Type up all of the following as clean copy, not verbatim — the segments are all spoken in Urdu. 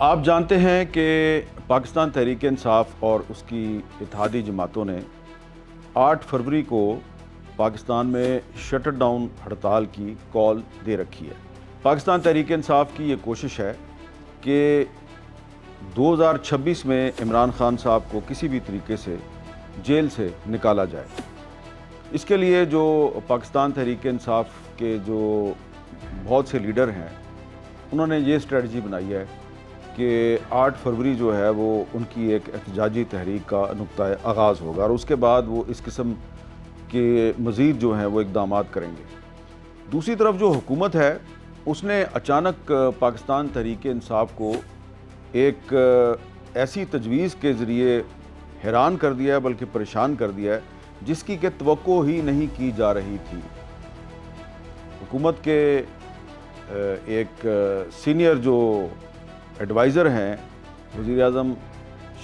آپ جانتے ہیں کہ پاکستان تحریک انصاف اور اس کی اتحادی جماعتوں نے 8 فروری کو پاکستان میں شٹر ڈاؤن ہڑتال کی کال دے رکھی ہے۔ پاکستان تحریک انصاف کی یہ کوشش ہے کہ 2026 میں عمران خان صاحب کو کسی بھی طریقے سے جیل سے نکالا جائے۔ اس کے لیے جو پاکستان تحریک انصاف کے جو بہت سے لیڈر ہیں انہوں نے یہ اسٹریٹجی بنائی ہے کہ 8 فروری جو ہے وہ ان کی ایک احتجاجی تحریک کا نقطہ آغاز ہوگا اور اس کے بعد وہ اس قسم کے مزید جو ہیں وہ اقدامات کریں گے۔ دوسری طرف جو حکومت ہے اس نے اچانک پاکستان تحریک انصاف کو ایک ایسی تجویز کے ذریعے حیران کر دیا ہے بلکہ پریشان کر دیا ہے جس کی کہ توقع ہی نہیں کی جا رہی تھی۔ حکومت کے ایک سینئر جو ایڈوائزر ہیں وزیر اعظم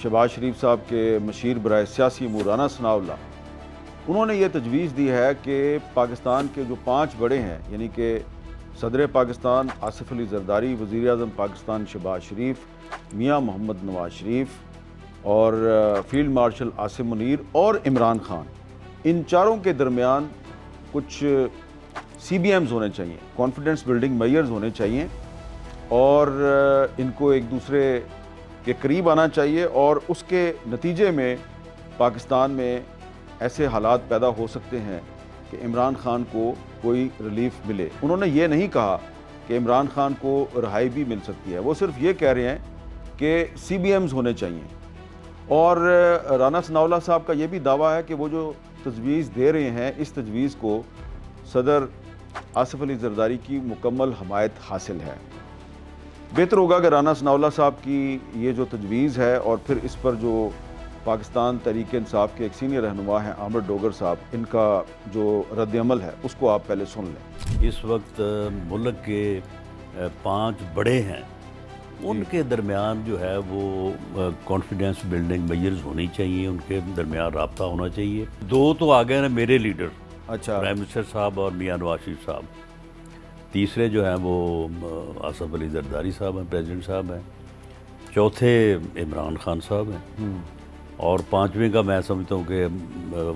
شہباز شریف صاحب کے مشیر برائے سیاسی امور رانا ثناءاللہ، انہوں نے یہ تجویز دی ہے کہ پاکستان کے جو 5 بڑے ہیں یعنی کہ صدر پاکستان آصف علی زرداری، وزیر اعظم پاکستان شہباز شریف، میاں محمد نواز شریف اور فیلڈ مارشل عاصم منیر اور عمران خان، ان چاروں کے درمیان کچھ CBMs ہونے چاہیے، کانفیڈنس بلڈنگ میئرز ہونے چاہیے اور ان کو ایک دوسرے کے قریب آنا چاہیے اور اس کے نتیجے میں پاکستان میں ایسے حالات پیدا ہو سکتے ہیں کہ عمران خان کو کوئی ریلیف ملے۔ انہوں نے یہ نہیں کہا کہ عمران خان کو رہائی بھی مل سکتی ہے، وہ صرف یہ کہہ رہے ہیں کہ CBMs ہونے چاہیے۔ اور رانا ثناءاللہ صاحب کا یہ بھی دعویٰ ہے کہ وہ جو تجویز دے رہے ہیں اس تجویز کو صدر آصف علی زرداری کی مکمل حمایت حاصل ہے۔ بہتر ہوگا کہ رانا ثناءاللہ صاحب کی یہ جو تجویز ہے اور پھر اس پر جو پاکستان تحریک انصاف کے ایک سینئر رہنما ہیں عامر ڈوگر صاحب، ان کا جو رد عمل ہے اس کو آپ پہلے سن لیں۔ اس وقت ملک کے 5 بڑے ہیں، ان کے درمیان جو ہے وہ کانفیڈنس بلڈنگ میئرز ہونی چاہیے، ان کے درمیان رابطہ ہونا چاہیے۔ 2 تو آ گئے ہیں میرے لیڈر، اچھا، پرائم منسٹر صاحب اور میاں نواز شریف صاحب۔ تیسرے جو ہیں وہ آصف علی زرداری صاحب ہیں، پریزیڈنٹ صاحب ہیں۔ چوتھے عمران خان صاحب ہیں اور 5ویں کا میں سمجھتا ہوں کہ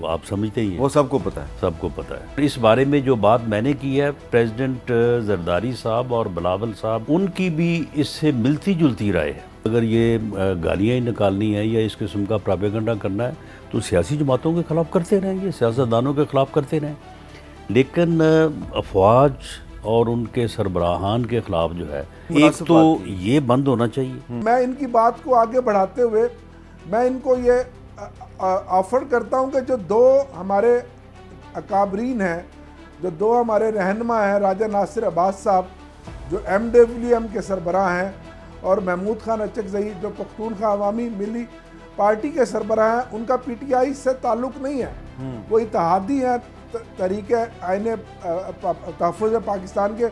آپ سمجھتے ہی ہیں، وہ سب کو پتہ ہے، سب کو پتہ ہے۔ اس بارے میں جو بات میں نے کی ہے، پریزیڈنٹ زرداری صاحب اور بلاول صاحب، ان کی بھی اس سے ملتی جلتی رائے ہے۔ اگر یہ گالیاں ہی نکالنی ہے یا اس قسم کا پراپیگنڈا کرنا ہے تو سیاسی جماعتوں کے خلاف کرتے رہیں گے، سیاستدانوں کے خلاف کرتے رہیں، لیکن افواج اور ان کے سربراہان کے خلاف جو ہے ایک تو یہ بند ہونا چاہیے۔ میں ان کی بات کو آگے بڑھاتے ہوئے میں ان کو یہ آفر کرتا ہوں کہ جو 2 ہمارے اکابرین ہیں، جو 2 ہمارے رہنما ہیں، راجہ ناصر عباس صاحب جو MWM کے سربراہ ہیں اور محمود خان اچکزئی جو پختونخوا عوامی ملی پارٹی کے سربراہ ہیں، ان کا PTI سے تعلق نہیں ہے، وہ اتحادی ہیں تحریک آئین تحفظ پاکستان کے۔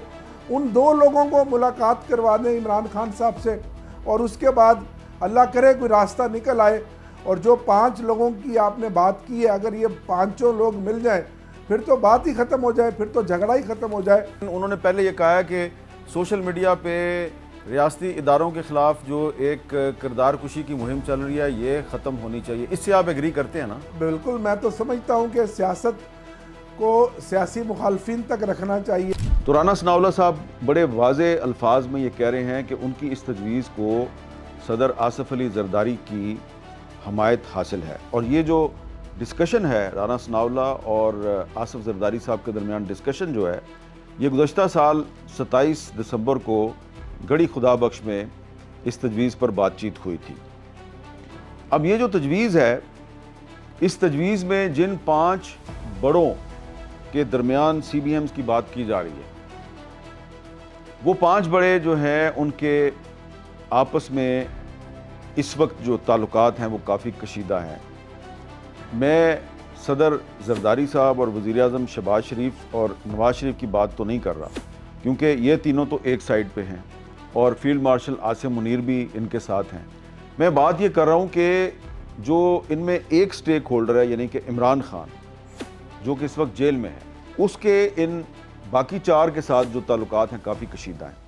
ان 2 لوگوں کو ملاقات کروا دیں عمران خان صاحب سے اور اس کے بعد اللہ کرے کوئی راستہ نکل آئے، اور جو 5 لوگوں کی آپ نے بات کی ہے اگر یہ 5 لوگ مل جائیں پھر تو بات ہی ختم ہو جائے، پھر تو جھگڑا ہی ختم ہو جائے۔ انہوں نے پہلے یہ کہا ہے کہ سوشل میڈیا پہ ریاستی اداروں کے خلاف جو ایک کردار کشی کی مہم چل رہی ہے یہ ختم ہونی چاہیے۔ اس سے آپ ایگری کرتے ہیں نا؟ بالکل، میں تو سمجھتا ہوں کہ سیاست کو سیاسی مخالفین تک رکھنا چاہیے۔ تو رانا ثناءاللہ صاحب بڑے واضح الفاظ میں یہ کہہ رہے ہیں کہ ان کی اس تجویز کو صدر آصف علی زرداری کی حمایت حاصل ہے، اور یہ جو ڈسکشن ہے رانا ثناءاللہ اور آصف زرداری صاحب کے درمیان ڈسکشن جو ہے یہ گزشتہ سال 27 دسمبر کو گڑھی خدا بخش میں اس تجویز پر بات چیت ہوئی تھی۔ اب یہ جو تجویز ہے اس تجویز میں جن 5 بڑوں کے درمیان CBMs کی بات کی جا رہی ہے وہ 5 بڑے جو ہیں ان کے آپس میں اس وقت جو تعلقات ہیں وہ کافی کشیدہ ہیں۔ میں صدر زرداری صاحب اور وزیر اعظم شہباز شریف اور نواز شریف کی بات تو نہیں کر رہا کیونکہ یہ تینوں تو ایک سائیڈ پہ ہیں اور فیلڈ مارشل عاصم منیر بھی ان کے ساتھ ہیں۔ میں بات یہ کر رہا ہوں کہ جو ان میں ایک سٹیک ہولڈر ہے یعنی کہ عمران خان جو کہ اس وقت جیل میں ہے، اس کے ان باقی 4 کے ساتھ جو تعلقات ہیں کافی کشیدہ ہیں۔